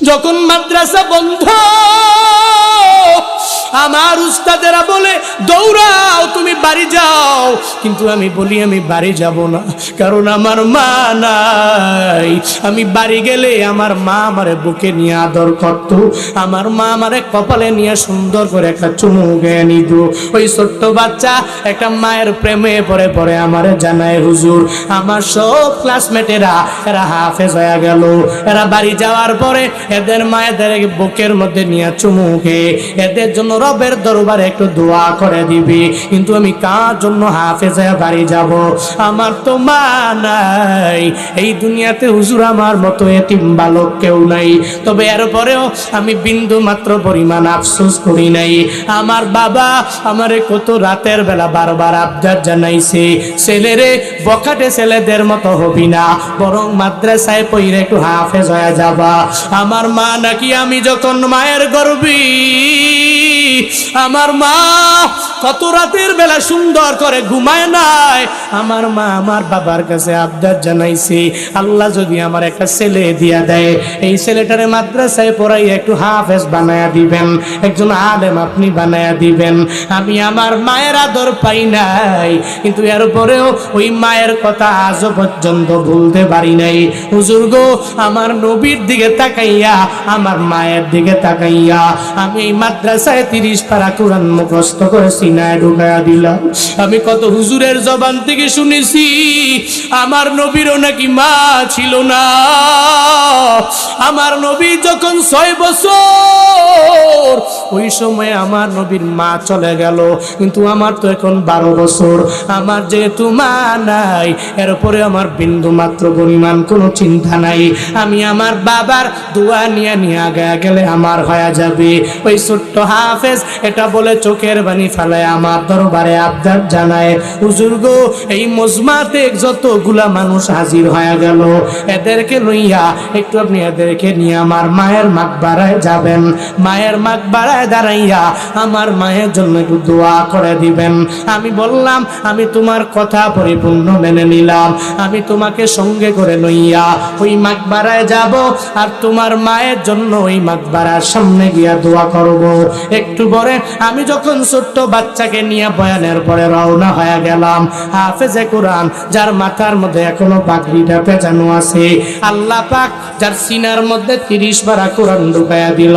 যখন মাদ্রাসা বন্ধ, আমার উস্তাদেরা বলে দৌড়াও, তুমি বাড়ি যাও। কিন্তু আমি বলি আমি বাড়ি যাব না, কারণ আমার মা নাই। আমি বাড়ি গেলে আমার মা আমারে বুকে নিয়ে আদর করত, আমার মা আমারে কপালে নিয়ে সুন্দর করে একটা চুমু গেয়ে নিত। ওই ছোট্ট বাচ্চা একটা মায়ের প্রেমে পড়ে পড়ে আমারে জানায়, হুজুর আমার সব ক্লাসমেটেরা এরা হাফেজ হয়ে গেল, এরা বাড়ি যাওয়ার পরে এদের মায়েদের বুকের মধ্যে নিয়ে চুমু খেয়ে এদের জন্য রবের দরবারে একটু দোয়া করে দিবি। কিন্তু আমি কার জন্য হাফেজ হয়ে বাড়ি যাব? আমার তো মা নাই এই দুনিয়াতে, হুজুর আমার মতো এতিম বালক কেউ নাই। তবে এরপরেও আমি বিন্দু মাত্র পরিমাণ আফসোস করি নাই। আমার বাবা আমারে কত রাতের বেলা বারবার আবদার জানাইছে, ছেলেরে বখাটে ছেলেদের মতো হবি না, বরং মাদ্রাসায় পড়ে একটু হাফেজ হয়ে যাবা। আমার মা নাকি আমি যখন মায়ের গর্ভে, আমার মা কত রাতের বেলা সুন্দর করে ঘুমায় নাই। আমার মা আমার বাবার কাছে আবদার জানাইছে, আল্লাহ যদি আমার একটা ছেলে দিয়া দেয়, এই ছেলেটারে মাদ্রাসায় পড়াই একটু হাফেজ বানায়া দিবেন, একজন আলেম আপনি বানায়া দিবেন। আমি আমার মায়ের আদর পাই নাই, কিন্তু এরপরেও ওই মায়ের কথা আজও পর্যন্ত ভুলতে পারি নাই। হুজুর গো, আমার নবীর দিকে তাকাইয়া, আমার মায়ের দিকে তাকাইয়া আমি এই মাদ্রাসায় 30 পারা কোরআন মুখস্থ করে সিনায় ঢুকাইয়া দিলাম। আমি কত হুজুরের জবান থেকে শুনেছি আমার নবীরও নাকি মা ছিল না। আমার নবী যখন 6 বছর, ওই সময় আমার নবীর মা চলে গেল, কিন্তু আমার তো এখন 12 বছর। আমার যেহেতু মা নাই, এরপরে আমার বিন্দু মাত্র পরিমাণ কোনো চিন্তা নাই। আমি আমার বাবার দোয়া নিয়ে গেলে আমার হয়ে যাবে। ওই ছোট্ট হাফেজ এটা বলে চোখের বানি ফেলায় আমার দরবারে আবদার জানায়, হুজুর গো, এই মজমাতে যতগুলা মানুষ হাজির হয়ে গেল, এদেরকে লইয়া একটু আপনি এদেরকে নিয়ে আমার মায়ের মাকবারায় যাবেন, মায়ের মাকবারায় দাঁড়াইয়া আমার মায়ের জন্য একটু দোয়া করে দিবেন। আমি বললাম আমি তোমার কথা পরিপূর্ণ মেনে নিলাম, আমি তোমাকে সঙ্গে করে লইয়া ওই মাকবারায় যাব, আর তোমার মায়ের জন্য ওই মাকবারার সামনে গিয়া দোয়া করব। একটু পরে আমি যখন ছোট্ট বাচ্চাকে নিয়ে বয়ানের পরে রওনা হয়ে গেলাম, হাফেজে কোরআন যার মাথার মধ্যে এখনো পাগড়িটা পেঁচানো আছে, আল্লাহ পাক যার সিনার মধ্যে 30 পারা কোরআন ঢুকাইয়া দিল,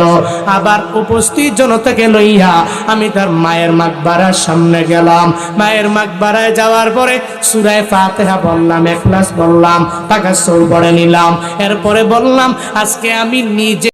আবার উপস্থিত জনতাকে লইয়া আমি তার মায়ের মাকবারার সামনে গেলাম। মায়ের মাকবারায় যাওয়ার পরে সূরা ফাতিহা বললাম, ইখলাস বললাম, তাকাসসুর পড়ে নিলাম। এরপরে বললাম আজকে আমি নিজে